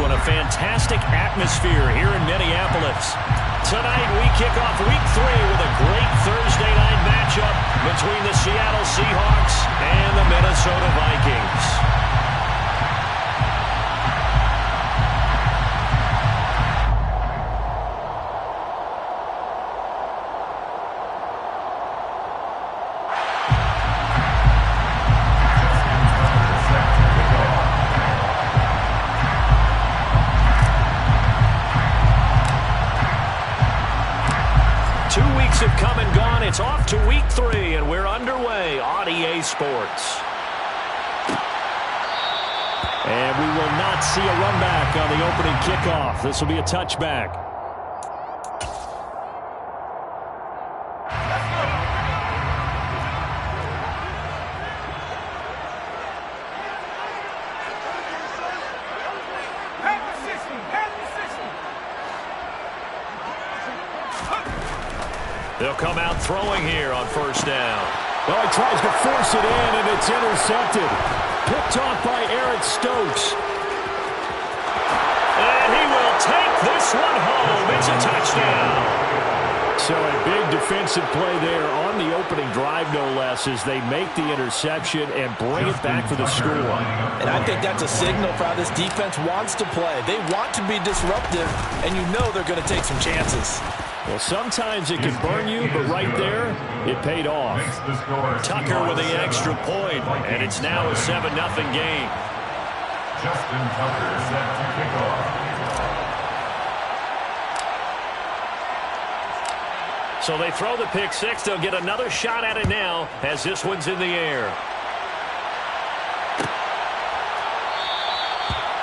one. A fantastic atmosphere here in Minneapolis. Tonight we kick off Week 3 with a great Thursday night matchup between the Seattle Seahawks and the Minnesota Vikings. 2 weeks have come and gone. It's off to Week 3, and we're underway on EA Sports. And we will not see a run back on the opening kickoff. This will be a touchback. They'll come out throwing here on first down. Well, he tries to force it in, and it's intercepted. Picked off by Eric Stokes. And he will take this one home. It's a touchdown. So a big defensive play there on the opening drive, no less, as they make the interception and bring it back for the score. And I think that's a signal for how this defense wants to play. They want to be disruptive, and you know they're going to take some chances. Well, sometimes it can burn you, but right there, it paid off. Tucker with the extra point, and it's now a 7-0 game. Justin Tucker set to kick off. So they throw the pick six. They'll get another shot at it now as this one's in the air.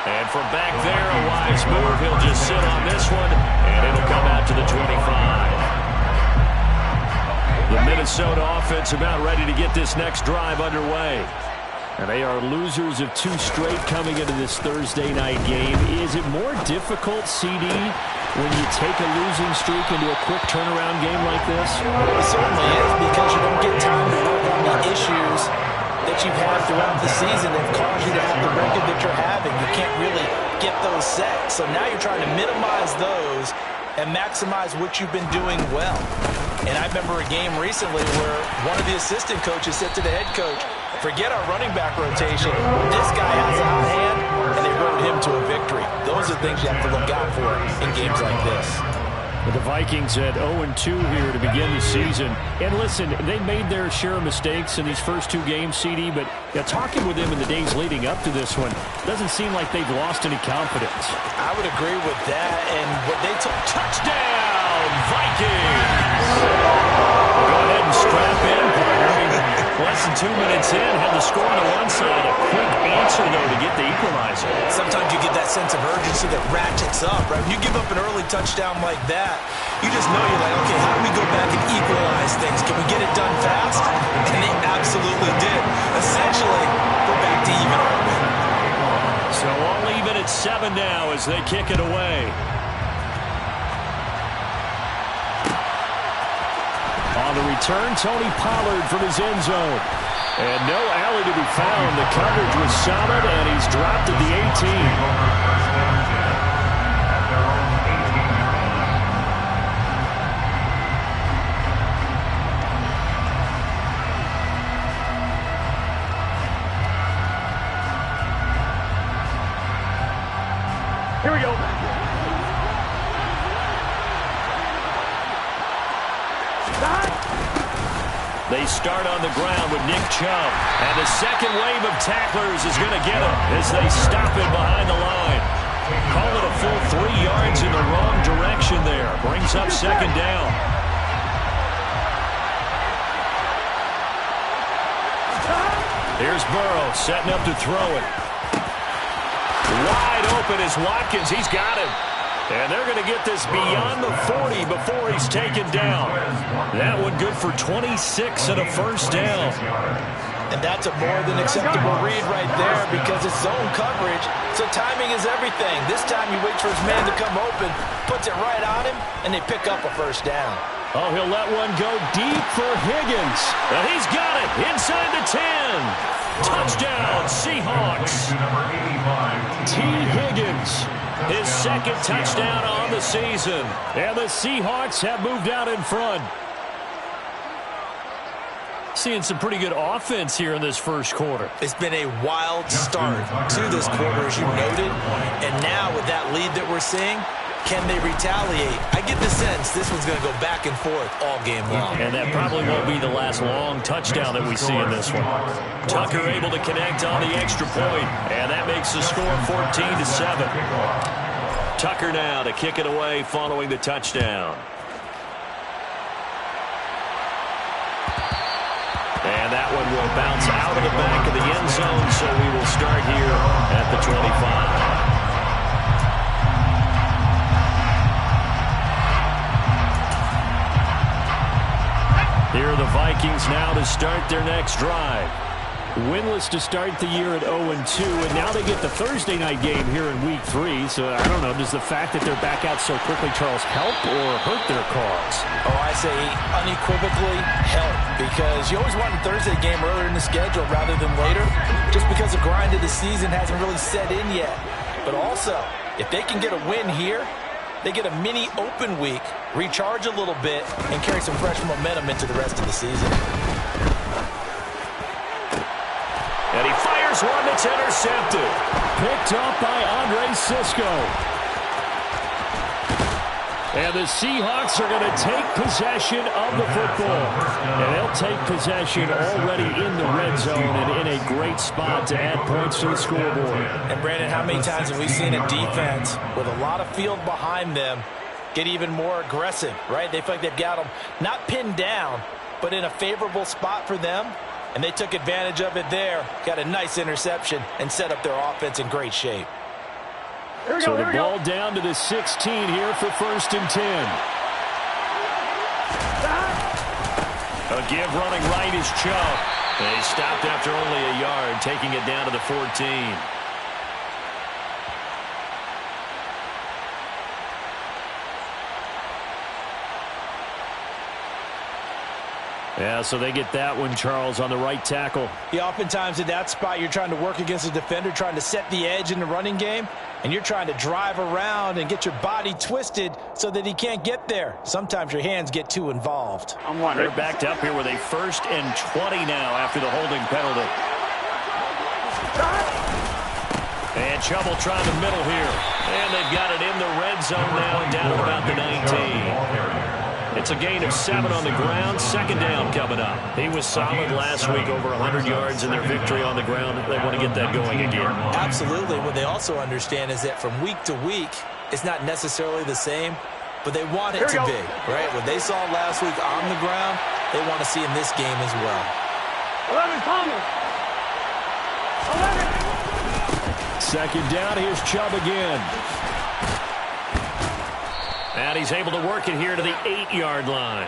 And from back there, a wise move. He'll just sit on this one, and it'll come out to the 25. The Minnesota offense about ready to get this next drive underway. And they are losers of 2 straight coming into this Thursday night game. Is it more difficult, CD, when you take a losing streak into a quick turnaround game like this? It certainly is, because you don't get time to work on the issues that you've had throughout the season that caused you to have the record that you're having. You can't really get those set. So now you're trying to minimize those and maximize what you've been doing well. And I remember a game recently where one of the assistant coaches said to the head coach, forget our running back rotation. This guy has a hot hand, and they rode him to a victory. Those are things you have to look out for in games like this. But the Vikings at 0-2 here to begin the season. And listen, they made their share of mistakes in these first 2 games, CD, but talking with them in the days leading up to this one, doesn't seem like they've lost any confidence. I would agree with that, and what they took. Touchdown, Vikings! Go ahead and strap in, partner. Less than 2 minutes in, had the score on the one side. A quick answer, though, to get the equalizer. Sometimes you get that sense of urgency that ratchets up, right? When you give up an early touchdown like that, you just know you're like, okay, how do we go back and equalize things? Can we get it done fast? And they absolutely did. Essentially, we're back to even. So all even at 7 now as they kick it away. On the return, Tony Pollard from his end zone. And no alley to be found. The coverage was solid, and he's dropped at the 18. Here we go. They start on the ground with Nick Chubb. And the second wave of tacklers is going to get him as they stop it behind the line. Call it a full 3 yards in the wrong direction there. Brings up second down. Here's Burrow setting up to throw it. Wide open is Watkins. He's got him. And they're going to get this beyond the 40 before he's taken down. That one good for 26 and a first down. And that's a more than acceptable read right there because it's zone coverage, so timing is everything. This time he waits for his man to come open, puts it right on him, and they pick up a first down. Oh, he'll let one go deep for Higgins. And he's got it inside the 10. Touchdown, Seahawks. T. Higgins his second touchdown on the season. And the Seahawks have moved out in front. Seeing some pretty good offense here in this first quarter. It's been a wild start to this quarter, as you noted. And now with that lead that we're seeing, can they retaliate? I get the sense this one's going to go back and forth all game long. And that probably won't be the last long touchdown that we see in this one. Tucker able to connect on the extra point, and that makes the score 14-7. Tucker now to kick it away following the touchdown. And that one will bounce out of the back of the end zone, so we will start here at the 25. Here are the Vikings now to start their next drive. Winless to start the year at 0-2, and now they get the Thursday night game here in Week 3. So, I don't know, does the fact that they're back out so quickly, Charles, help or hurt their cause? Oh, I say unequivocally help, because you always want a Thursday game earlier in the schedule rather than later, just because the grind of the season hasn't really set in yet. But also, if they can get a win here, they get a mini open week, recharge a little bit, and carry some fresh momentum into the rest of the season. And he fires one that's intercepted. Picked up by Andre Sisco. And the Seahawks are going to take possession of the football. And they'll take possession already in the red zone and in a great spot to add points to the scoreboard. And, Brandon, how many times have we seen a defense with a lot of field behind them get even more aggressive, right? They feel like they've got them not pinned down, but in a favorable spot for them. And they took advantage of it there, got a nice interception, and set up their offense in great shape. So the ball down to the 16 here for 1st and 10. A give running right is Chubb. They stopped after only a yard, taking it down to the 14. Yeah, so they get that one, Charles, on the right tackle. Yeah, oftentimes in that spot, you're trying to work against a defender, trying to set the edge in the running game, and you're trying to drive around and get your body twisted so that he can't get there. Sometimes your hands get too involved. They're backed up here with a 1st and 20 now after the holding penalty. And Chubb will try the middle here. And they've got it in the red zone now, down at about the 19. It's a gain of 7 on the ground. 2nd down coming up. He was solid last week, over 100 yards in their victory on the ground. They want to get that going again. Absolutely. What they also understand is that from week to week, it's not necessarily the same, but they want it to be, right? What they saw last week on the ground, they want to see in this game as well. 2nd down, here's Chubb again. And he's able to work it here to the 8-yard line.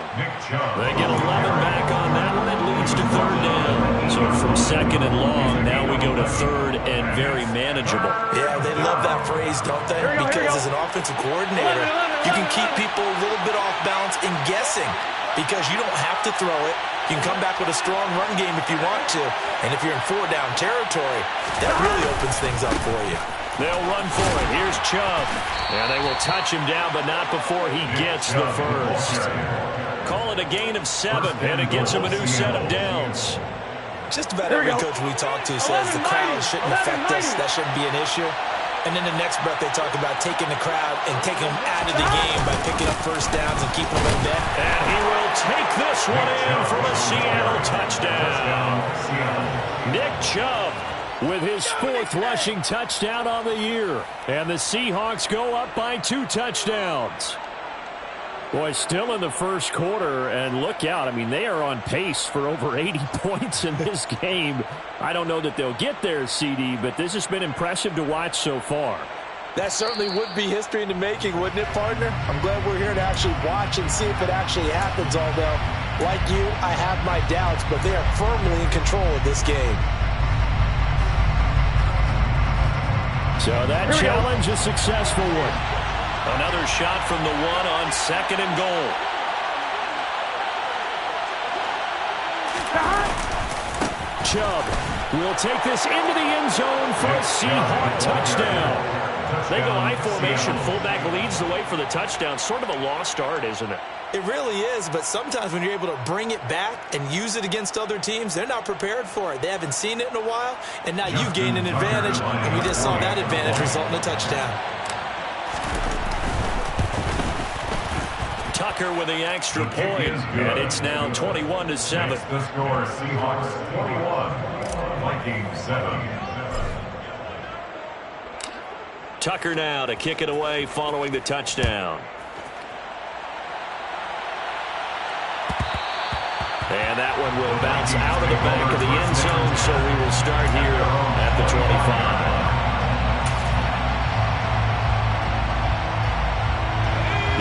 They get 11 back on that one. It leads to 3rd down. So from 2nd and long, now we go to 3rd and very manageable. Yeah, they love that phrase, don't they? Because as an offensive coordinator, you can keep people a little bit off balance and guessing because you don't have to throw it. You can come back with a strong run game if you want to. And if you're in 4-down territory, that really opens things up for you. They'll run for it. Here's Chubb. And they will touch him down, but not before he gets the 1st. Call it a gain of 7, and it gets him a new set of downs. Just about every coach we talk to says the crowd shouldn't affect us. That shouldn't be an issue. And in the next breath, they talk about taking the crowd and taking them out of the game by picking up 1st downs and keeping them in net. And he will take this one in for a Seattle touchdown. Nick Chubb with his 4th rushing touchdown on the year. And the Seahawks go up by 2 touchdowns. Boy, still in the first quarter, and look out. I mean, they are on pace for over 80 points in this game. I don't know that they'll get there, CD, but this has been impressive to watch so far. That certainly would be history in the making, wouldn't it, partner? I'm glad we're here to actually watch and see if it actually happens, although, like you, I have my doubts, but they are firmly in control of this game. So that challenge is a successful one. Another shot from the 1 on 2nd and goal. Chubb will take this into the end zone for a Seahawk touchdown. They go I formation. Fullback leads the way for the touchdown. Sort of a lost art, isn't it? It really is, but sometimes when you're able to bring it back and use it against other teams, they're not prepared for it. They haven't seen it in a while, and now you've gained an advantage, and we just saw that advantage result in a touchdown. Tucker with the extra point, and it's now 21-7. The score, Seahawks 21, Vikings 7. Tucker now to kick it away following the touchdown. And that one will bounce out of the back of the end zone, so we will start here at the 25.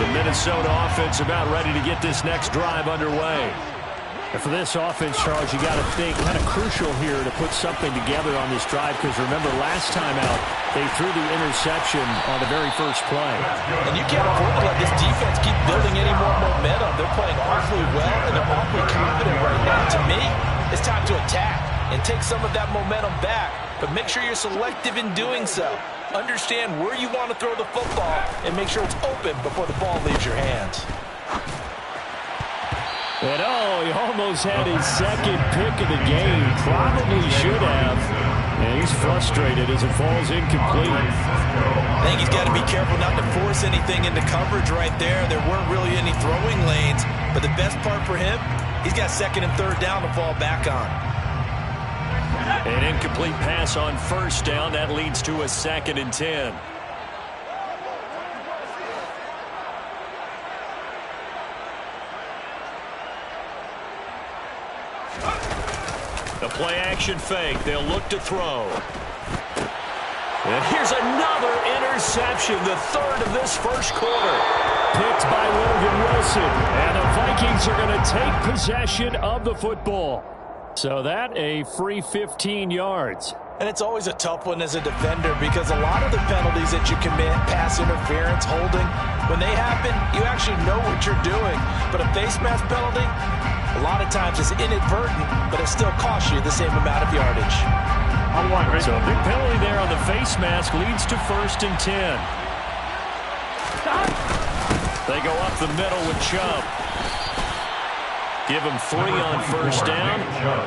The Minnesota offense about ready to get this next drive underway. And for this offense, Charles, you got to think kind of crucial here to put something together on this drive, because remember last time out they threw the interception on the very first play. And you can't afford to let this defense keep building any more momentum. They're playing awfully well, and they're awfully confident right now. To me, it's time to attack and take some of that momentum back, but make sure you're selective in doing so. Understand where you want to throw the football and make sure it's open before the ball leaves your hands. And he almost had his second pick of the game. Probably should have. And he's frustrated as it falls incomplete. I think he's got to be careful not to force anything into coverage right there. There weren't really any throwing lanes. But the best part for him, he's got second and third down to fall back on. An incomplete pass on first down. That leads to a 2nd and 10. The play-action fake. They'll look to throw. And here's another interception, the third of this first quarter. Picked by Logan Wilson. And the Vikings are going to take possession of the football. So that a free 15 yards. And it's always a tough one as a defender, because a lot of the penalties that you commit, pass interference, holding, when they happen, you actually know what you're doing. But a face mask penalty, a lot of times it's inadvertent, but it still costs you the same amount of yardage. So a big penalty there on the face mask leads to 1st and 10. They go up the middle with Chubb. Give him 3 on first down.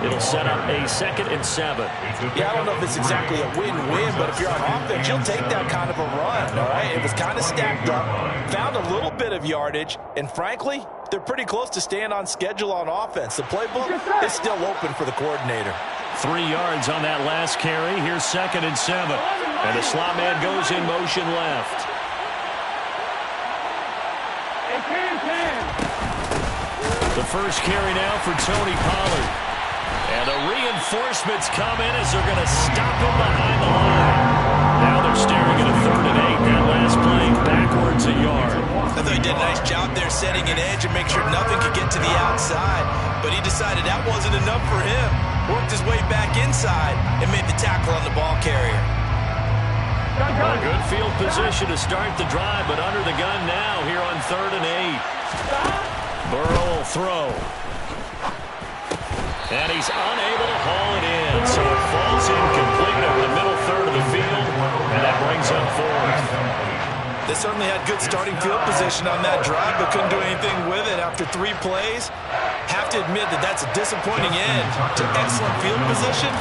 It'll set up a 2nd and 7. Yeah, I don't know if it's exactly a win-win, but if you're on offense, you'll take that kind of a run, all right? It was kind of stacked up, found a little bit of yardage, and frankly, they're pretty close to staying on schedule on offense. The playbook is still open for the coordinator. 3 yards on that last carry. Here's 2nd and 7. And the slot man goes in motion left. The first carry now for Tony Pollard. And the reinforcements come in as they're going to stop him behind the line. Now they're staring at a 3rd and 8. That last play backwards a yard. I thought he did a nice job there setting an edge and make sure nothing could get to the outside. But he decided that wasn't enough for him. Worked his way back inside and made the tackle on the ball carrier. A good field position to start the drive, but under the gun now here on 3rd and 8. Burrow will throw. And he's unable to haul it in. So it falls incomplete over the middle third of the field. And that brings up 4th. They certainly had good starting field position on that drive, but couldn't do anything with it after 3 plays. Have to admit that that's a disappointing end to excellent field position.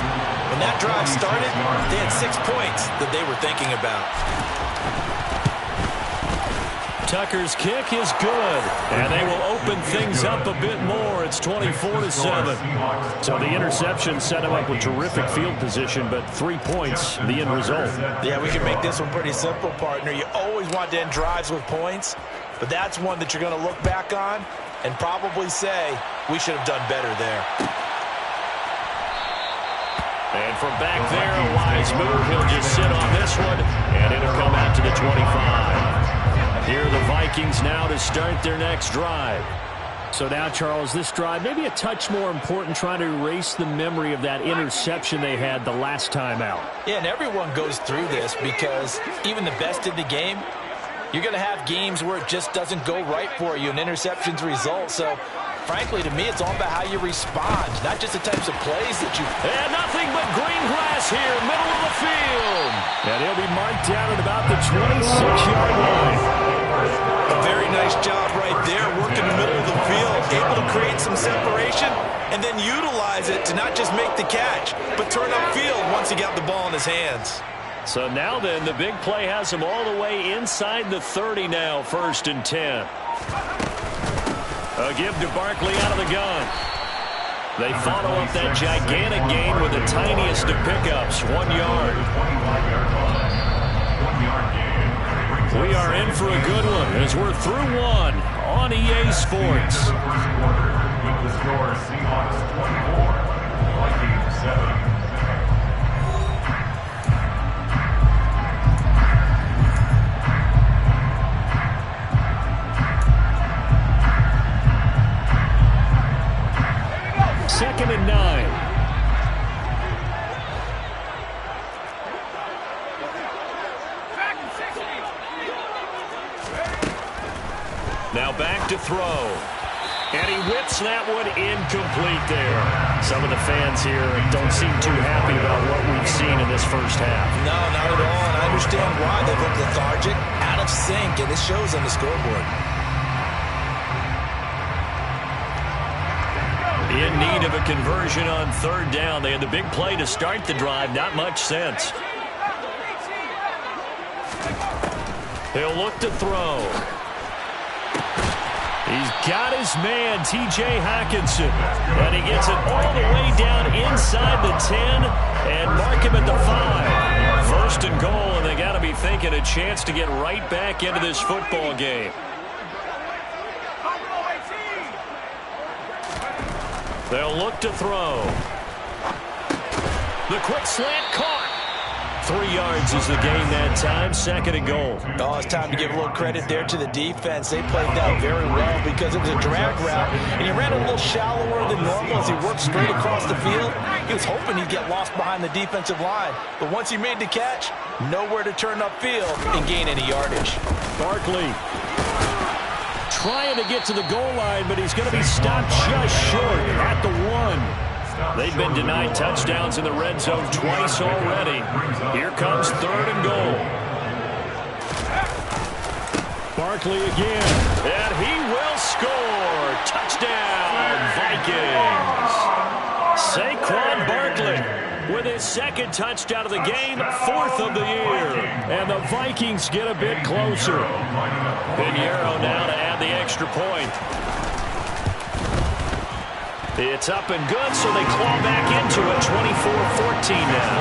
When that drive started, they had 6 points that they were thinking about. Tucker's kick is good, and they will open things up a bit more. It's 24-7. So the interception set him up with terrific field position, but 3 points, the end result. Yeah, we can make this one pretty simple, partner. You always want to end drives with points, but that's one that you're going to look back on and probably say, we should have done better there. And from back there, a wise move. He'll just sit on this one, and it'll come out to the 25. Here are the Vikings now to start their next drive. So now, Charles, this drive maybe a touch more important, trying to erase the memory of that interception they had the last time out. Yeah, and everyone goes through this because even the best in the game, you're going to have games where it just doesn't go right for you, and interceptions result. So Frankly, to me, it's all about how you respond, not just the types of plays that you... And nothing but green grass here, middle of the field. And he'll be marked down at about the 26-yard line. A very nice job right there, working the middle of the field, able to create some separation, and then utilize it to not just make the catch, but turn upfield once he got the ball in his hands. So now then, the big play has him all the way inside the 30 now, 1st and 10. A give to Barkley out of the gun. They follow up that gigantic gain with the tiniest of pickups, 1 yard. We are in for a good one as we're through one on EA Sports. With the score, Seahawks 24, Vikings 7. Second and 9. Now back to throw. And he whips that one incomplete there. Some of the fans here don't seem too happy about what we've seen in this first half. No, not at all, and I understand why. They look lethargic, out of sync, and it shows on the scoreboard. In need of a conversion on 3rd down. They had the big play to start the drive. Not much sense. He'll look to throw. He's got his man, T.J. Hockenson. And he gets it all the way down inside the 10 and mark him at the 5. 1st and goal, and they got to be thinking a chance to get right back into this football game. They'll look to throw. The quick slant caught. 3 yards is the gain that time. 2nd and goal. Oh, it's time to give a little credit there to the defense. They played that very well because it was a drag route, and he ran a little shallower than normal as he worked straight across the field. He was hoping he'd get lost behind the defensive line, but once he made the catch, nowhere to turn upfield and gain any yardage. Barkley trying to get to the goal line, but he's going to be stopped just short at the 1. They've been denied touchdowns in the red zone twice already. Here comes 3rd and goal. Barkley again. And he will score. Touchdown, Vikings. Saquon Barkley with his 2nd touchdown of the game, 4th of the year. And the Vikings get a bit closer. Pinheiro now to add the extra point. It's up and good, so they claw back into it, 24-14 now.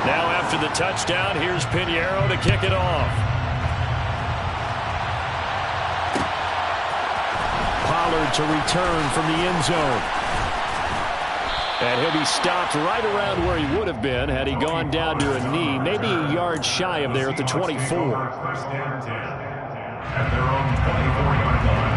Now after the touchdown, here's Pinheiro to kick it off. Pollard to return from the end zone. And he'll be stopped right around where he would have been had he gone down to a knee, maybe a yard shy of there at the 24. First and 10 at their own 24-yard line.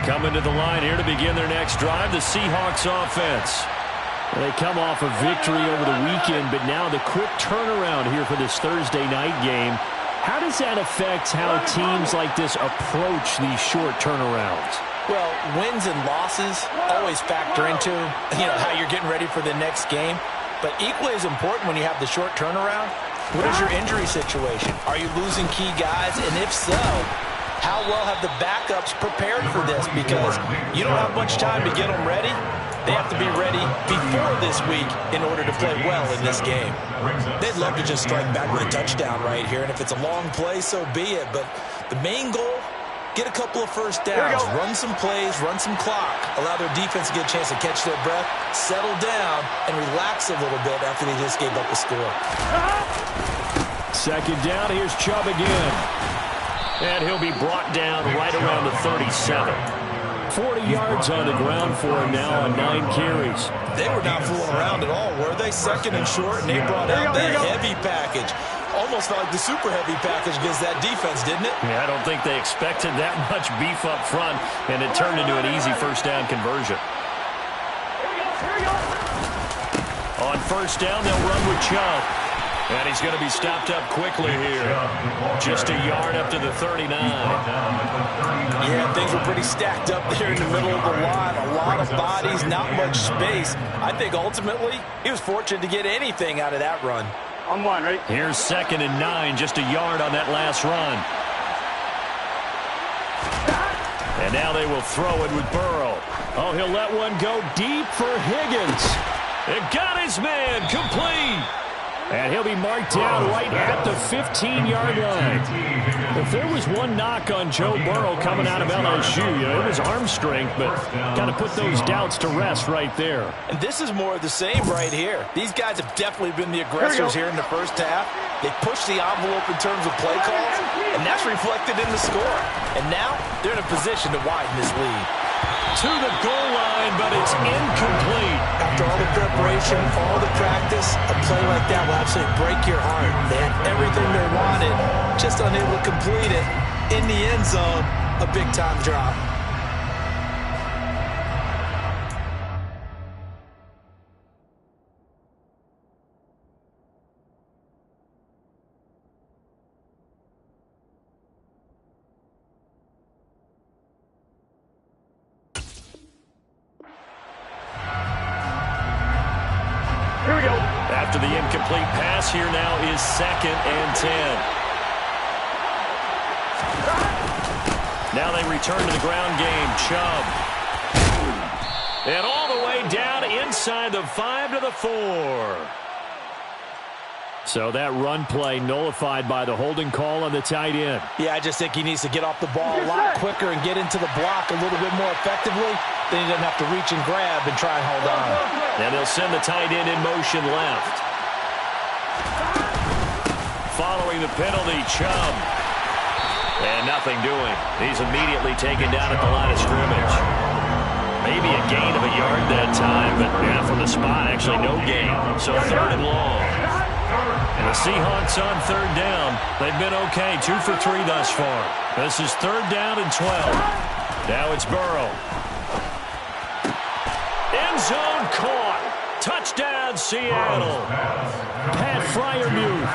Coming to the line here to begin their next drive, the Seahawks offense. They come off a victory over the weekend, but now the quick turnaround here for this Thursday night game. How does that affect how teams like this approach these short turnarounds? Well, wins and losses always factor into, how you're getting ready for the next game. But equally as important when you have the short turnaround, what is your injury situation? Are you losing key guys? And if so, how well have the backups prepared for this? Because you don't have much time to get them ready. They have to be ready before this week in order to play well in this game. They'd love to just strike back with a touchdown right here, and if it's a long play, so be it. But the main goal, get a couple of first downs, run some plays, run some clock, allow their defense to get a chance to catch their breath, settle down, and relax a little bit after they just gave up a score. 2nd down, here's Chubb again. And he'll be brought down right around the 37. 40 yards on the ground for him now on 9 carries. They were not fooling around at all, were they? 2nd and short, and they brought out the heavy package. almost felt like the super heavy package against that defense, didn't it? Yeah, I don't think they expected that much beef up front, and it turned into an easy first down conversion. On first down, they'll run with Chubb. And he's going to be stopped up quickly here. Just a yard up to the 39. Yeah, things were pretty stacked up there in the middle of the line. A lot of bodies, not much space. I think ultimately he was fortunate to get anything out of that run. On one, right? Here's 2nd and 9, just a yard on that last run. And now they will throw it with Burrow. Oh, he'll let one go deep for Higgins. It got his man complete. And he'll be marked down right at the 15-yard line. If there was one knock on Joe Burrow coming out of LSU, it was arm strength, but kind of put those doubts to rest right there. And this is more of the same right here. These guys have definitely been the aggressors here in the first half. They pushed the envelope in terms of play calls, and that's reflected in the score. And now they're in a position to widen this lead. To the goal line, but it's incomplete. After all the preparation, all the practice, a play like that will absolutely break your heart. They had everything they wanted, just unable to complete it. In the end zone, a big-time drop. After the incomplete pass, here now is 2nd and 10. Now they return to the ground game. Chubb. And all the way down inside the 5 to the 4. So that run play nullified by the holding call on the tight end. Yeah, I just think he needs to get off the ball a lot quicker and get into the block a little bit more effectively. Then he doesn't have to reach and grab and try and hold on. And they'll send the tight end in motion left. Following the penalty, Chubb. And nothing doing. He's immediately taken down at the line of scrimmage. Maybe a gain of a yard that time, but yeah, from the spot, actually no gain. So 3rd and long. And the Seahawks on 3rd down. They've been okay, 2 for 3 thus far. This is 3rd down and 12. Now it's Burrow. End zone caught. Touchdown, Seattle. Pat Freiermuth,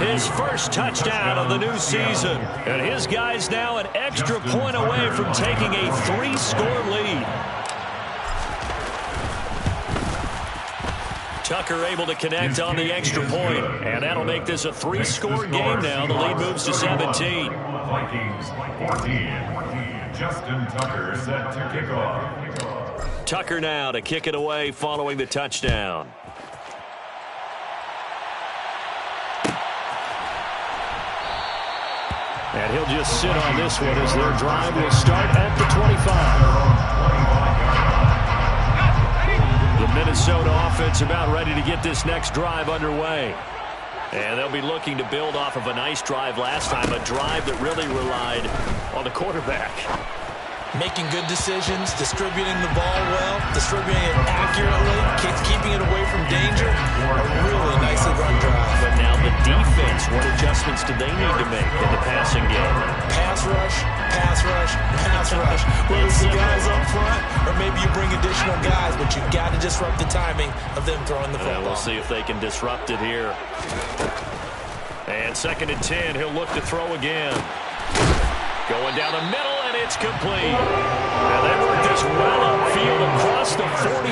his first touchdown of the new season. And his guys now an extra point away from taking a 3-score lead. Tucker able to connect on the extra point, and that'll make this a 3-score game now. The lead moves to 17. Vikings 14. Justin Tucker set to kick off. Tucker now to kick it away following the touchdown. And he'll just sit on this one as their drive will start at the 25. The Minnesota offense about ready to get this next drive underway. And they'll be looking to build off of a nice drive last time, a drive that really relied on the quarterback. Making good decisions, distributing the ball well, distributing it accurately, keeping it away from danger. A really nicely run drive. But now the defense, what adjustments do they need to make in the passing game? Pass rush, pass rush, pass rush. Whether it's the guys up front or maybe you bring additional guys, but you've got to disrupt the timing of them throwing the football. We'll see if they can disrupt it here. And 2nd and 10, he'll look to throw again. Going down the middle, and it's complete. And they work this well upfield across the 45.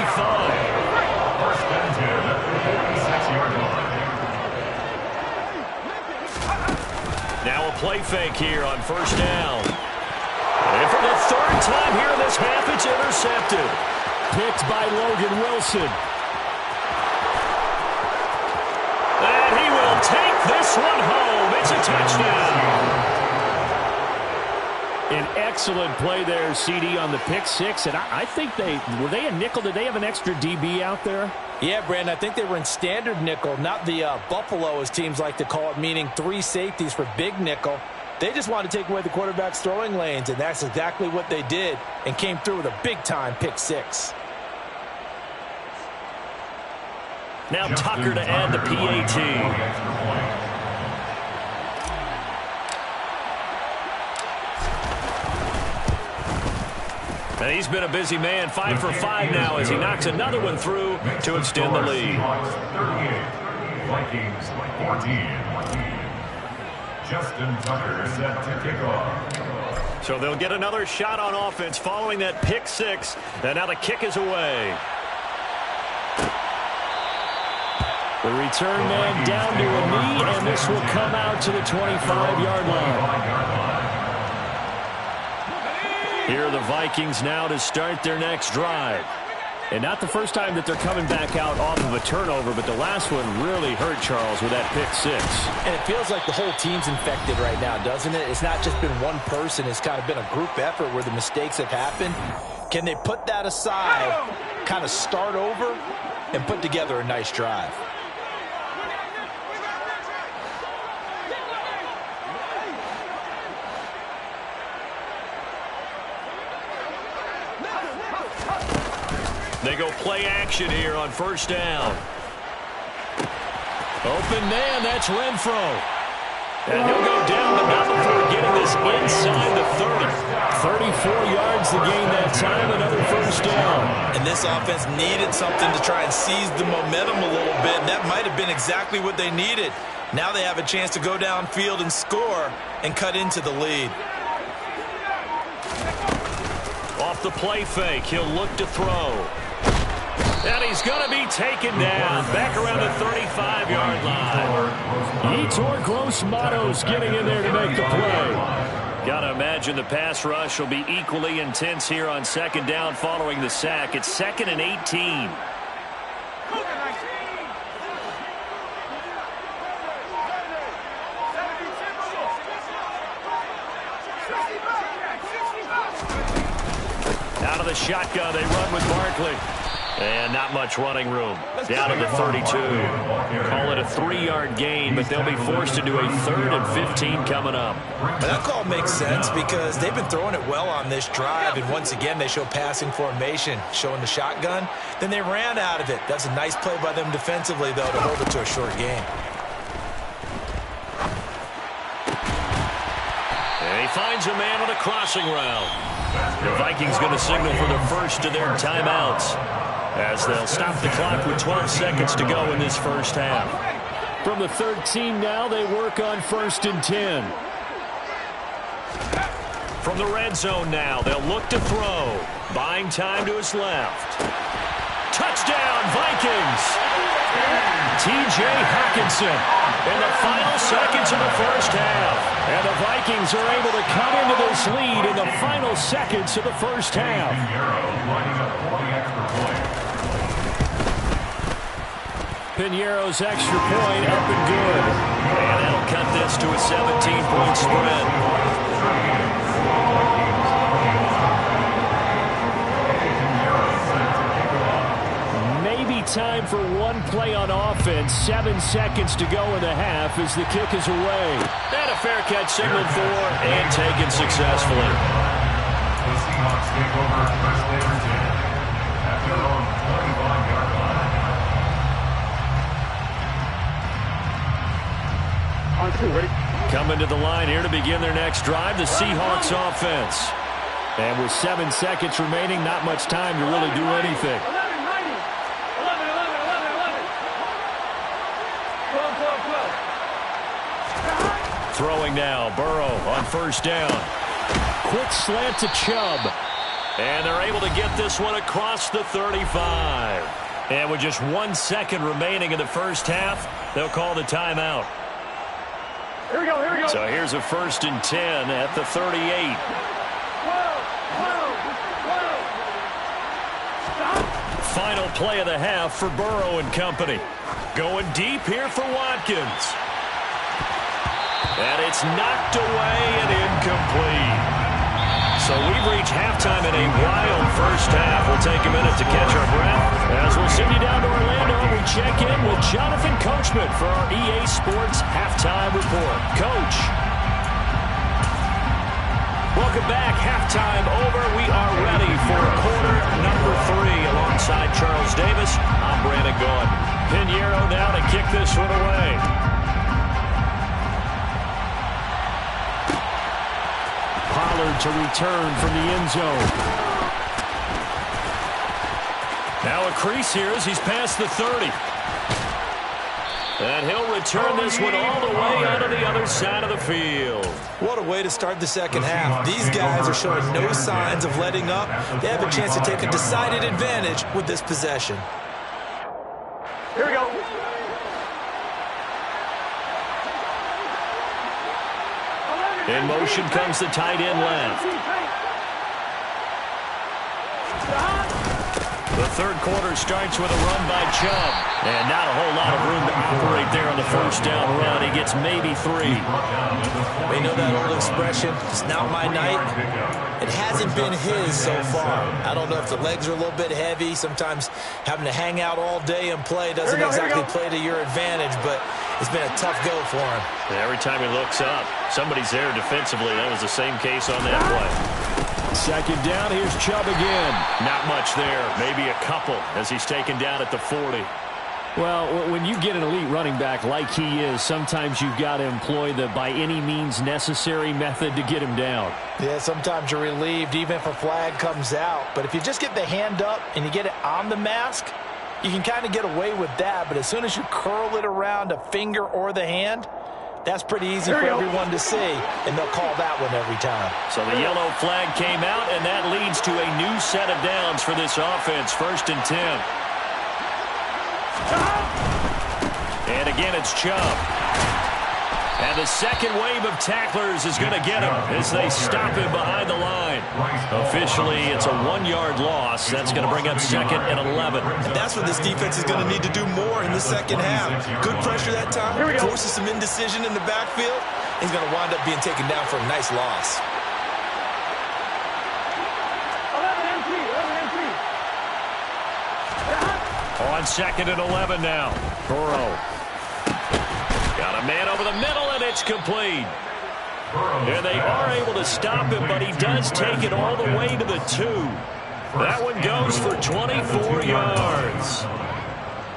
First and 10 at the 46-yard line. Now a play fake here on first down. And for the 3rd time here in this half, it's intercepted. Picked by Logan Wilson. And he will take this one home. It's a touchdown. An excellent play there, CD, on the pick six. And I think were they a nickel? Did they have an extra DB out there? Yeah, Brandon, I think they were in standard nickel, not the Buffalo, as teams like to call it, meaning 3 safeties for big nickel. They just wanted to take away the quarterback's throwing lanes, and that's exactly what they did and came through with a big-time pick six. Now Tucker to add the PAT. And he's been a busy man, 5 for 5 now as he knocks another one through to extend the lead. 38, Vikings 14. Justin Tucker set to kick off. So they'll get another shot on offense following that pick six. And now the kick is away. The return man down to a knee, and this will come out to the 25-yard line. Here are the Vikings now to start their next drive. And not the first time that they're coming back out off of a turnover, but the last one really hurt Charles with that pick six. And it feels like the whole team's infected right now, doesn't it? It's not just been one person. It's kind of been a group effort where the mistakes have happened. Can they put that aside, kind of start over, and put together a nice drive? They go play action here on first down. Open man, that's Renfro. And he'll go down, but not before getting this inside the 30. 34 yards to gain that time, another first down. And this offense needed something to try and seize the momentum a little bit, and that might have been exactly what they needed. Now they have a chance to go downfield and score and cut into the lead. Off the play fake, he'll look to throw. And he's going to be taken down back around the 35-yard line. Yetur Gross-Matos getting in there to make the play. Got to imagine the pass rush will be equally intense here on second down following the sack. It's 2nd and 18. Out of the shotgun, they run with Barkley. And not much running room. Down to the 32. Call it a 3-yard gain, but they'll be forced to do a 3rd and 15 coming up. That call makes sense because they've been throwing it well on this drive, and once again they show passing formation, showing the shotgun. Then they ran out of it. That's a nice play by them defensively, though, to hold it to a short game. And he finds a man on a crossing route. The Vikings going to signal for the first of their timeouts, as they'll stop the clock with 12 seconds to go in this first half. From the 13 now, they work on 1st and 10. From the red zone now, they'll look to throw. Buying time to his left. Touchdown, Vikings! T.J. Hockenson in the final seconds of the first half. And the Vikings are able to cut into this lead in the final seconds of the first half. Piñeiro's extra point up and good. And that'll cut this to a 17-point spread. Maybe time for one play on offense. 7 seconds to go in the half as the kick is away. And a fair catch signaled for and taken successfully. The Seahawks take over first and 10 at their own 25-yard line. Coming to the line here to begin their next drive, the Seahawks offense. And with 7 seconds remaining, not much time to really do anything. Throwing now, Burrow on first down. Quick slant to Chubb. And they're able to get this one across the 35. And with just 1 second remaining in the first half, they'll call the timeout. Here we go. So here's a 1st and 10 at the 38. Final play of the half for Burrow and company. Going deep here for Watkins. And it's knocked away and incomplete. So we've reached halftime in a wild first half. We'll take a minute to catch our breath as we'll send you down to Orlando and we check in with Jonathan Coachman for our EA Sports Halftime Report. Coach. Welcome back. Halftime over. We are ready for quarter number 3 alongside Charles Davis. I'm Brandon Gaudin. Piñeiro now to kick this one away. Pollard to return from the end zone. Now a crease here as he's past the 30. And he'll return this one all the way onto the other side of the field. What a way to start the second half. These guys are showing no signs of letting up. They have a chance to take a decided advantage with this possession. Here we go. In motion comes the tight end left. The third quarter starts with a run by Chubb. And not a whole lot of room to operate there on the first down run. He gets maybe 3. We know that old expression, it's not my night. It hasn't been his so far. I don't know if the legs are a little bit heavy. Sometimes having to hang out all day and play doesn't exactly play to your advantage, but it's been a tough go for him. And every time he looks up, somebody's there defensively. That was the same case on that play. Second down, here's Chubb again. Not much there, maybe a couple as he's taken down at the 40. Well, when you get an elite running back like he is, sometimes you've got to employ the by any means necessary method to get him down. Yeah, sometimes you're relieved even if a flag comes out. But if you just get the hand up and you get it on the mask, you can kind of get away with that. But as soon as you curl it around a finger or the hand, that's pretty easy for everyone to see, and they'll call that one every time. So the yellow flag came out, and that leads to a new set of downs for this offense. 1st and 10. And again, it's Chubb. And the second wave of tacklers is going to get him as they stop him behind the line. Officially, it's a 1-yard loss. That's going to bring up 2nd and 11. And that's what this defense is going to need to do more in the second half. Good pressure that time, forces some indecision in the backfield. He's going to wind up being taken down for a nice loss. 11 On 2nd and 11 now. Burrow. Got a man over the middle, and it's complete. And they are able to stop him, but he does take it all the way to the 2. That one goes for 24 yards.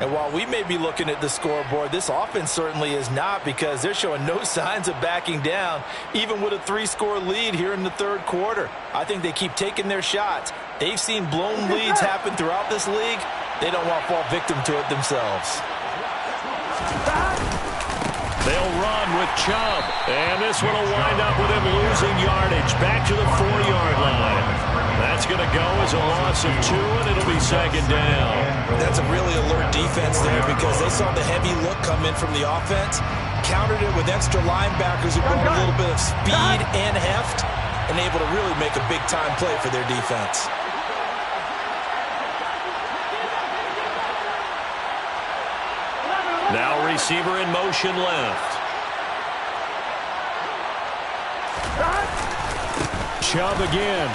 And while we may be looking at the scoreboard, this offense certainly is not, because they're showing no signs of backing down, even with a 3-score lead here in the third quarter. I think they keep taking their shots. They've seen blown leads happen throughout this league. They don't want to fall victim to it themselves. They'll run with Chubb, and this one will wind up with him losing yardage back to the 4-yard line. That's going to go as a loss of 2, and it'll be 2nd down. That's a really alert defense there, because they saw the heavy look come in from the offense, countered it with extra linebackers who brought a little bit of speed and heft, and able to really make a big-time play for their defense. Now receiver in motion left. Chubb again.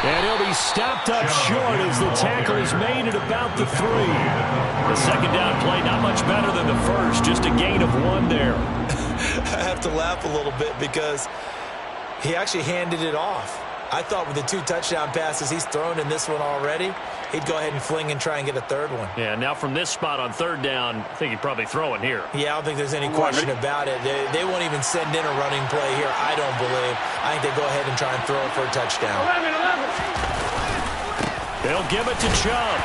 And he'll be stopped up short as the tackle is made at about the 3. The second down play not much better than the first, just a gain of 1 there. I have to laugh a little bit because he actually handed it off. I thought with the 2 touchdown passes he's thrown in this one already, he'd go ahead and fling and try and get a 3rd one. Yeah, now from this spot on 3rd down, I think he'd probably throw it here. Yeah, I don't think there's any question about it. They won't even send in a running play here, I don't believe. I think they go ahead and try and throw it for a touchdown. 11. They'll give it to Chubb.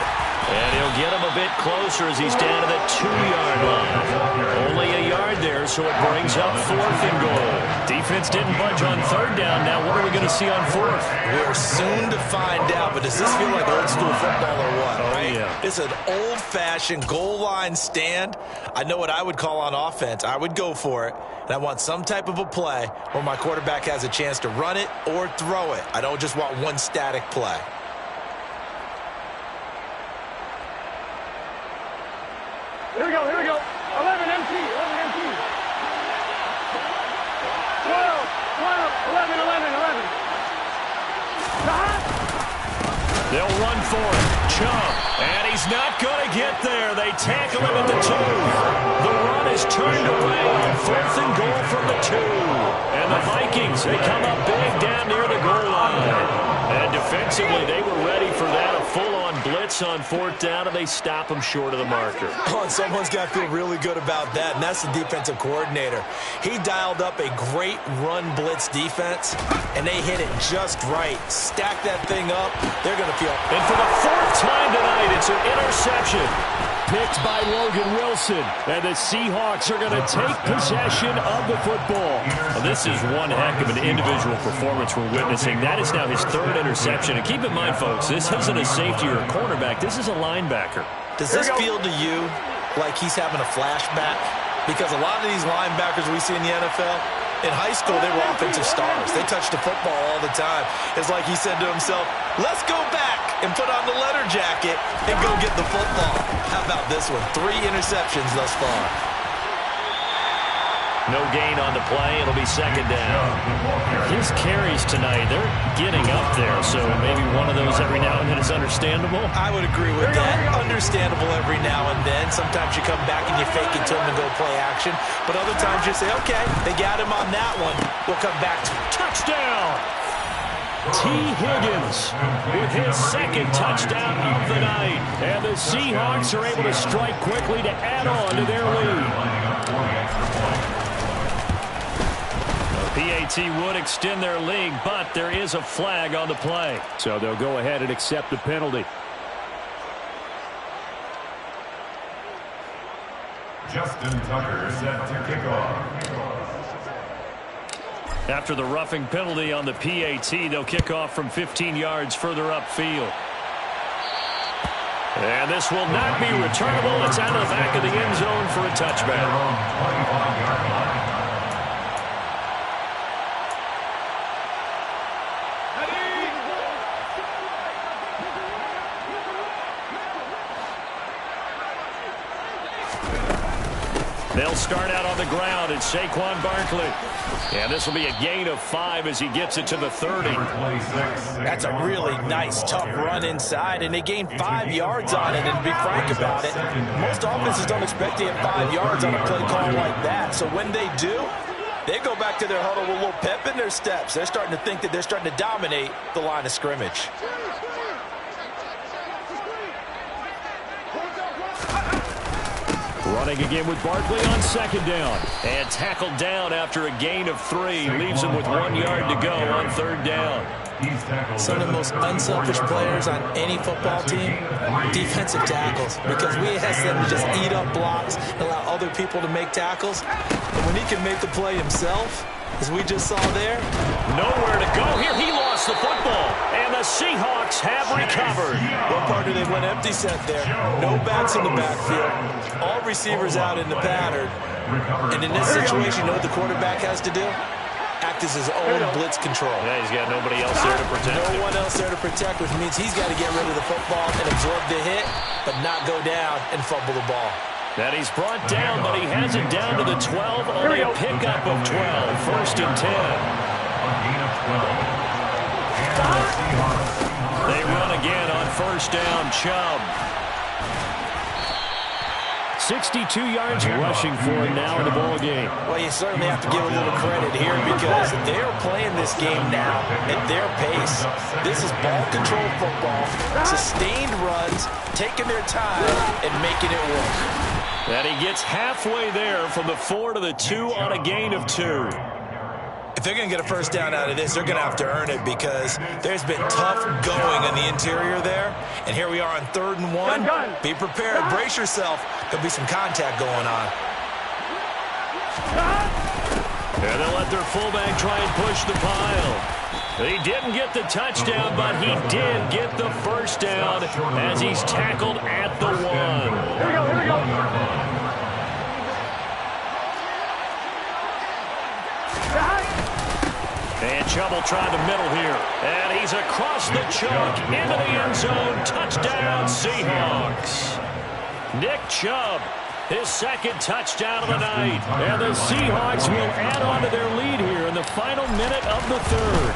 And he'll get him a bit closer as he's down to the 2-yard line. Only a yard there, so it brings up 4th and goal. Defense didn't budge on 3rd down. Now what are we going to see on 4th? We're soon to find out, but does this feel like old school football or what? Oh, right? yeah. It's an old-fashioned goal line stand. I know what I would call on offense. I would go for it, and I want some type of a play where my quarterback has a chance to run it or throw it. I don't just want one static play. Here we go. 11 empty. 11 empty. 12, 11. They'll run for it. Chubb. And he's not going to get there. They tackle him at the 2. The run is turned away on 4th and goal from the 2. And the Vikings, they come up big down near the goal line. And defensively, they were ready for that. A full-on blitz on 4th down, and they stop him short of the marker. Oh, and someone's got to feel really good about that, and that's the defensive coordinator. He dialed up a great run blitz defense, and they hit it just right. Stack that thing up, they're going to feel. And for the 4th time tonight, it's an interception. Picked by Logan Wilson, and the Seahawks are going to take possession of the football. Well, this is one heck of an individual performance we're witnessing. That is now his 3rd interception. And keep in mind, folks, this isn't a safety or a cornerback. This is a linebacker. Does this feel to you like he's having a flashback? Because a lot of these linebackers we see in the NFL, in high school, they were offensive stars. They touched the football all the time. It's like he said to himself, let's go back and put on the leather jacket and go get the football. How about this one? 3 interceptions thus far. No gain on the play. It'll be 2nd down. His carries tonight, they're getting up there, so maybe one of those every now and then is understandable. I would agree with that. Understandable every now and then. Sometimes you come back and you fake it to him and go play action. But other times you say, okay, they got him on that one. We'll come back to touchdown. T. Higgins with his 2nd touchdown of the night. And the Seahawks are able to strike quickly to add on to their lead. PAT would extend their lead, but there is a flag on the play. So they'll go ahead and accept the penalty. Justin Tucker set to kick off. After the roughing penalty on the PAT, they'll kick off from 15 yards further upfield. And this will not be returnable. It's out of the back of the end zone for a touchback. 25-yard line. They'll start out on the ground, and Saquon Barkley. And this will be a gain of 5 as he gets it to the 30. That's a really nice, tough run inside, and they gained 5 yards on it. And to be frank about it, most offenses don't expect to get 5 yards on a play call like that. So when they do, they go back to their huddle with a little pep in their steps. They're starting to think that they're starting to dominate the line of scrimmage. Running again with Barkley on 2nd down. And tackled down after a gain of 3. Leaves him with 1 yard to go on 3rd down. Some of the most unselfish players on any football team, defensive tackles, because we ask them to just eat up blocks and allow other people to make tackles. But when he can make the play himself, as we just saw there, nowhere to go here. He lost the football, and the Seahawks have recovered. What partner they went empty set there. No backs in the backfield. All receivers out in the pattern. And in this situation, you know what the quarterback has to do? Act as his own blitz control. Yeah, he's got nobody else there to protect him. No one else there to protect, which means he's got to get rid of the football and absorb the hit, but not go down and fumble the ball. That he's brought down, but he has it down to the 12. Only a pickup of 12. 1st and 10. They run again on 1st down. Chubb. 62 yards rushing for him now in the ball game. Well, you certainly have to give a little credit here because they're playing this game now at their pace. This is ball control football, sustained runs, taking their time, and making it work. And he gets halfway there from the 4 to the 2 on a gain of 2. If they're going to get a first down out of this, they're going to have to earn it because there's been tough going in the interior there. And here we are on 3rd and 1. Be prepared. Brace yourself. There'll be some contact going on. And they'll let their fullback try and push the pile. He didn't get the touchdown, but he did get the first down as he's tackled at the 1. Here we go, here we go. And Chubb will try the middle here. And he's across the chalk into the end zone. Touchdown, Seahawks. Nick Chubb, his 2nd touchdown of the night. And the Seahawks will add on to their lead here in the final minute of the 3rd.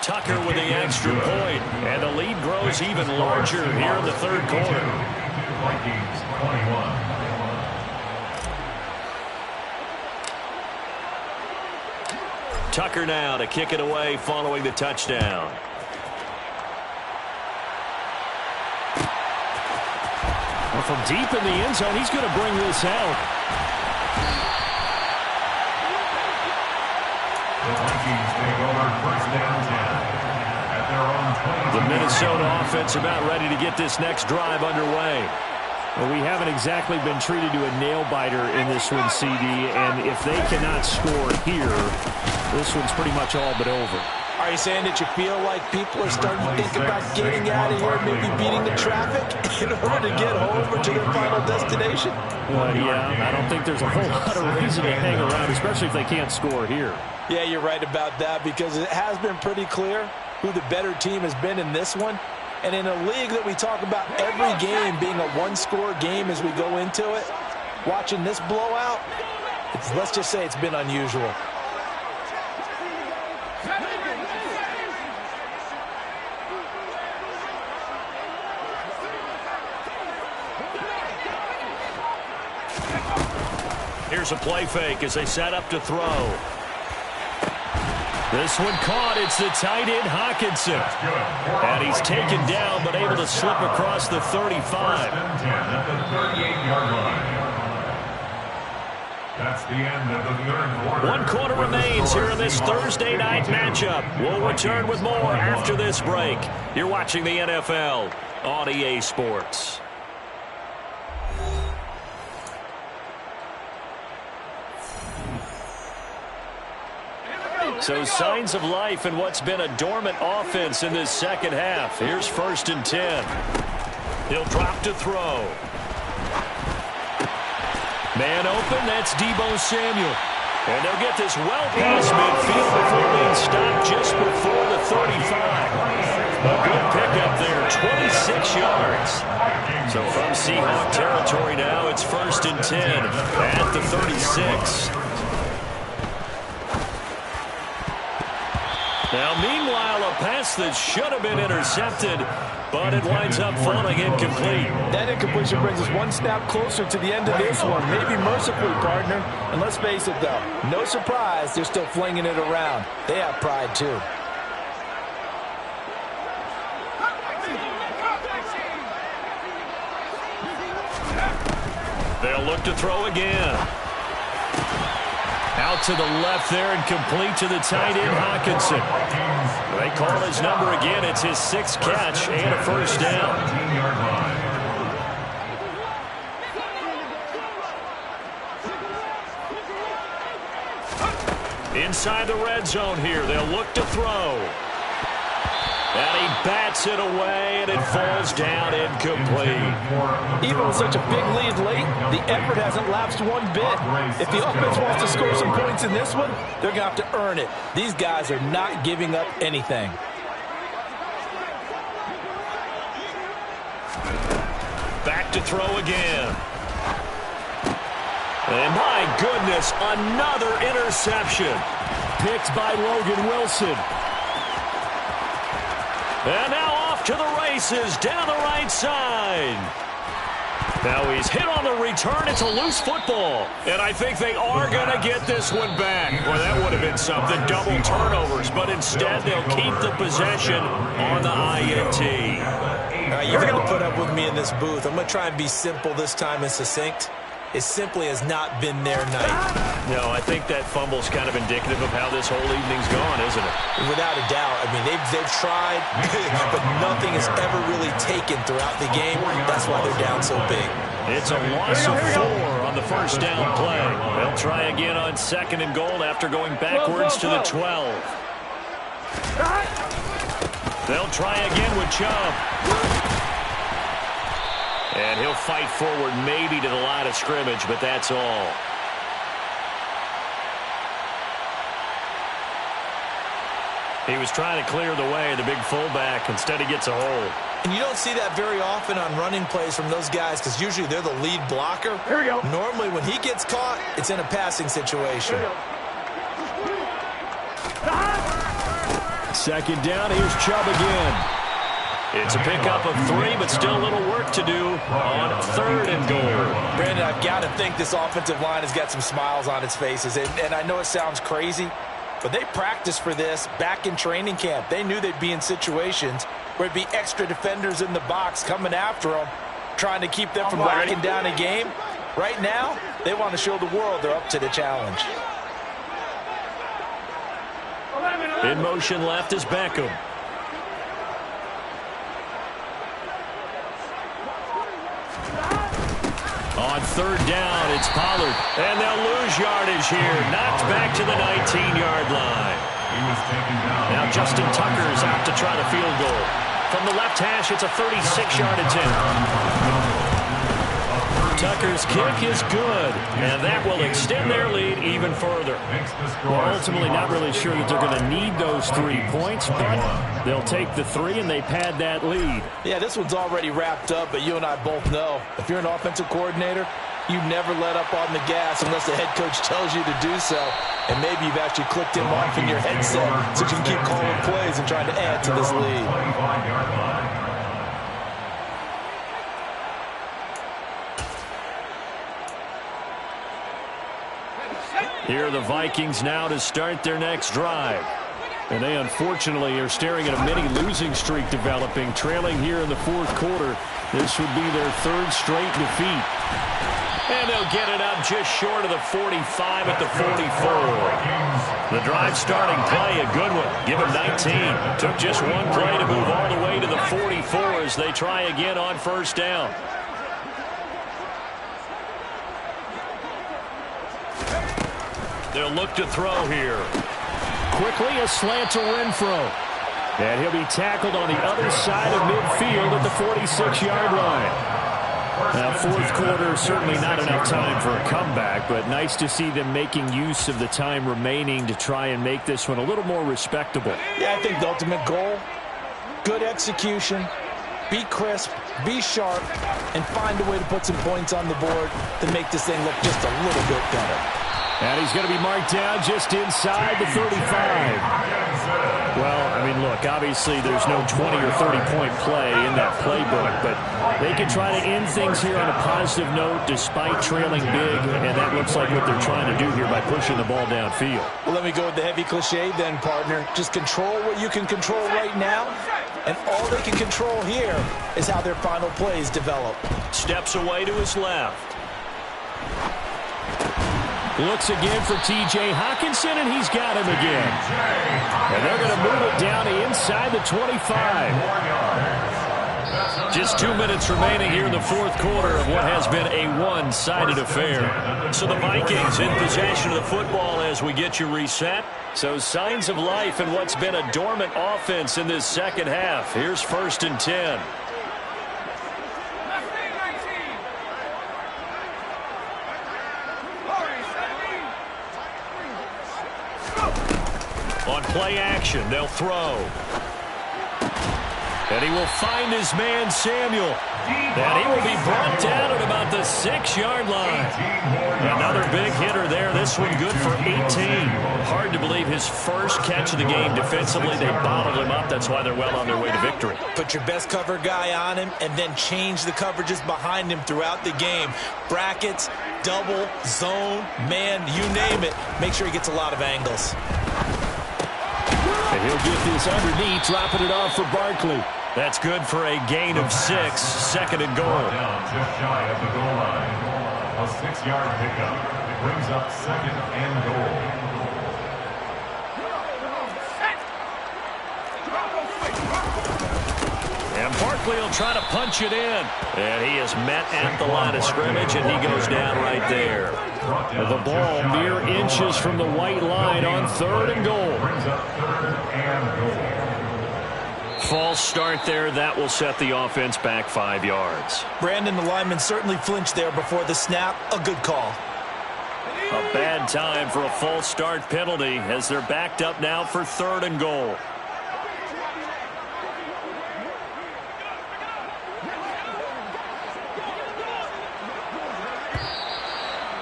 Tucker with the extra point. And the lead grows even larger here in the 3rd quarter. Vikings 21. Tucker now to kick it away following the touchdown. Well, from deep in the end zone, he's going to bring this out. The Vikings take over first down 10 at their own 20. The Minnesota offense about ready to get this next drive underway. Well, we haven't exactly been treated to a nail-biter in this one, CD, and if they cannot score here, this one's pretty much all but over. Are you saying that you feel like people are starting to think about getting out of here, maybe beating the traffic in order to get home or to their final destination? Well, yeah, I don't think there's a whole lot of reason to hang around, especially if they can't score here. Yeah, you're right about that, because it has been pretty clear who the better team has been in this one. And in a league that we talk about every game being a one-score game as we go into it, watching this blowout, let's just say it's been unusual. Here's a play fake as they set up to throw. This one caught. It's the tight end, Hawkinson. And he's taken down, but able to slip across the 35. At the 38-yard line. That's the end of the third quarter. One quarter remains here in this Thursday night matchup. We'll return with more after this break. You're watching the NFL on EA Sports. So signs of life in what's been a dormant offense in this second half. Here's 1st and 10. He'll drop to throw. Man open, that's Deebo Samuel. And they'll get this well past midfield before being stopped just before the 35. A good pickup there, 26 yards. So from Seahawk territory now, it's 1st and 10 at the 36. Now, meanwhile, a pass that should have been intercepted, but it winds up falling incomplete. That incompletion brings us one snap closer to the end of this one. Maybe mercifully, partner. And let's face it, though, no surprise, they're still flinging it around. They have pride, too. They'll look to throw again. Out to the left there and complete to the tight end, Hawkinson. They call his number again. It's his 6th catch and a 1st down. Inside the red zone here. They'll look to throw. And he bats it away, and it falls down incomplete. Even with such a big lead late, the effort hasn't lapsed one bit. If the offense wants to score some points in this one, they're going to have to earn it. These guys are not giving up anything. Back to throw again. And my goodness, another interception. Picked by Logan Wilson. And now off to the races down the right side. Now he's hit on the return. It's a loose football. And I think they are going to get this one back. Well, that would have been something. Double turnovers. But instead, they'll keep the possession on the INT. You're going to put up with me in this booth. I'm going to try and be simple this time and succinct. It simply has not been their night. No, I think that fumble's kind of indicative of how this whole evening's gone, isn't it? Without a doubt. I mean, they've tried, but nothing has ever really taken throughout the game. That's why they're down so big. It's a loss of 4 on the 1st down play. They'll try again on 2nd and goal after going backwards to the 12. They'll try again with Chubb. And he'll fight forward maybe to the line of scrimmage, but that's all. He was trying to clear the way, the big fullback. Instead, he gets a hold. And you don't see that very often on running plays from those guys because usually they're the lead blocker. Here we go. Normally, when he gets caught, it's in a passing situation. 2nd down, here's Chubb again. It's a pickup of 3, but still a little work to do on 3rd and goal. Brandon, I've got to think this offensive line has got some smiles on its faces. And I know it sounds crazy, but they practiced for this back in training camp. They knew they'd be in situations where it'd be extra defenders in the box coming after them. trying to keep them from locking down a game. Right now, they want to show the world they're up to the challenge. In motion left is Beckham. On third down, it's Pollard. And they'll lose yardage here. Knocked back to the 19-yard line. Now Justin Tucker's out to try the field goal. From the left hash, it's a 36-yard attempt. Tucker's kick is good, and that will extend their lead even further. Well, ultimately not really sure that they're going to need those 3 points, but they'll take the 3 and they pad that lead. Yeah, this one's already wrapped up, but you and I both know if you're an offensive coordinator, you never let up on the gas unless the head coach tells you to do so. And maybe you've actually clicked him off in your headset so you can keep calling plays and trying to add to this lead. Here are the Vikings now to start their next drive. And they unfortunately are staring at a mini losing streak developing, trailing here in the fourth quarter. This would be their 3rd straight defeat. And they'll get it up just short of the 45 at the 44. The drive starting play, a good one. Give him 19. Took just one play to move all the way to the 44 as they try again on first down. They'll look to throw here. Quickly a slant to Renfro. And he'll be tackled on the other side of midfield at the 46-yard line. Now, fourth quarter, certainly not enough time for a comeback, but nice to see them making use of the time remaining to try and make this one a little more respectable. Yeah, I think the ultimate goal, good execution, be crisp, be sharp, and find a way to put some points on the board to make this thing look just a little bit better. And he's going to be marked down just inside the 35. Well, I mean, look, obviously there's no 20 or 30-point play in that playbook, but they can try to end things here on a positive note despite trailing big, and that looks like what they're trying to do here by pushing the ball downfield. Well, let me go with the heavy cliche then, partner. Just control what you can control right now, and all they can control here is how their final plays develop. Steps away to his left. Looks again for T.J. Hockenson, and he's got him again. And they're going to move it down to inside the 25. Just 2 minutes remaining here in the fourth quarter of what has been a one-sided affair. So the Vikings in possession of the football as we get you reset. So signs of life in what's been a dormant offense in this second half. Here's 1st and 10. On play action, they'll throw. And he will find his man, Samuel. And he will be brought down at about the 6-yard line. Another big hitter there. This one good for 18. Hard to believe his first catch of the game defensively. They bottled him up. That's why they're well on their way to victory. Put your best cover guy on him and then change the coverages behind him throughout the game. Brackets, double, zone, man, you name it. Make sure he gets a lot of angles. And he'll get this underneath, dropping it off for Barkley. That's good for a gain of 6, 2nd and goal. Down just shy of the goal line. A 6-yard pickup. It brings up 2nd and goal. And Barkley will try to punch it in. And he is met at the line of scrimmage, and he goes down right there. The ball mere inches from the white line on 3rd and goal. Brings up 3rd and goal. False start there. That will set the offense back 5 yards. Brandon, the lineman certainly flinched there before the snap. A good call. A bad time for a false start penalty as they're backed up now for 3rd and goal.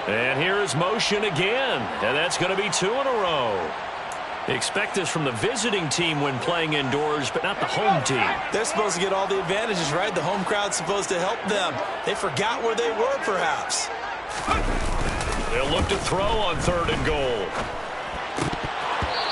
And here is motion again, and that's going to be 2 in a row. Expect this from the visiting team when playing indoors, but not the home team. They're supposed to get all the advantages, right? The home crowd's supposed to help them. They forgot where they were, perhaps. They'll look to throw on 3rd and goal.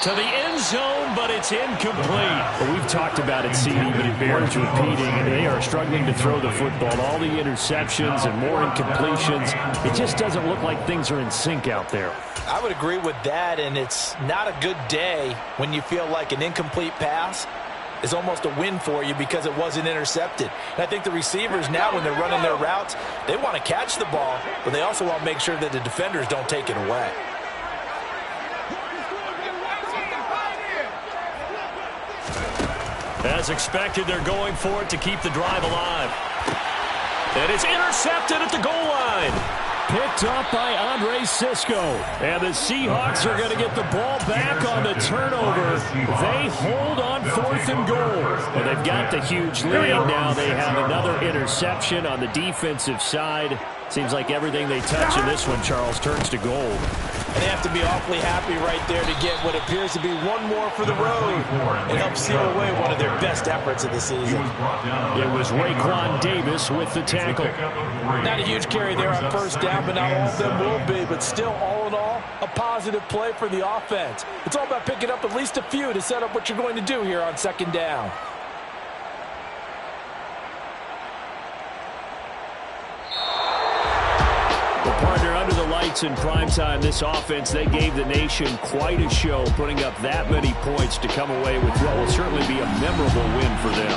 to the end zone, but it's incomplete. Well, we've talked about it, CD, but it bears repeating. They are struggling to throw the football. All the interceptions and more incompletions. It just doesn't look like things are in sync out there. I would agree with that, and it's not a good day when you feel like an incomplete pass is almost a win for you because it wasn't intercepted. And I think the receivers now, when they're running their routes, they want to catch the ball, but they also want to make sure that the defenders don't take it away. As expected, they're going for it to keep the drive alive. And it's intercepted at the goal line. Picked up by Andre Cisco. And the Seahawks are going to get the ball back on the turnover. They hold on 4th and goal. Well, they've got the huge lead now. They have another interception on the defensive side. Seems like everything they touch in this one, Charles, turns to gold. And they have to be awfully happy right there to get what appears to be one more for the road and help seal away one of their best efforts of the season. It was Raekwon Davis with the tackle. Not a huge carry there on first down, but not all of them will be. But still, all in all, a positive play for the offense. It's all about picking up at least a few to set up what you're going to do here on second down. Partner, under the lights in primetime, this offense, they gave the nation quite a show, putting up that many points to come away with what will certainly be a memorable win for them.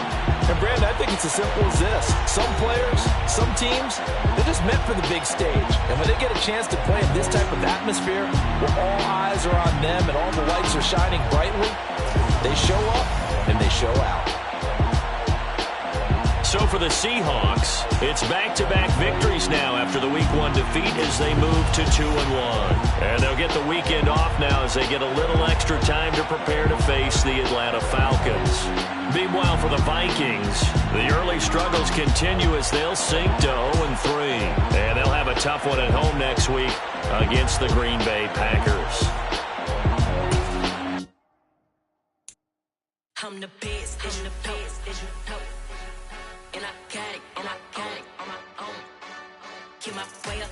And, Brandon, I think it's as simple as this. Some players, some teams, they're just meant for the big stage. And when they get a chance to play in this type of atmosphere, where all eyes are on them and all the lights are shining brightly, they show up and they show out. So for the Seahawks, it's back-to-back victories now after the Week 1 defeat as they move to 2-1. And they'll get the weekend off now as they get a little extra time to prepare to face the Atlanta Falcons. Meanwhile, for the Vikings, the early struggles continue as they'll sink to 0-3. And they'll have a tough one at home next week against the Green Bay Packers. I'm the best, I'm the best, and I got it on my own. Keep my way up,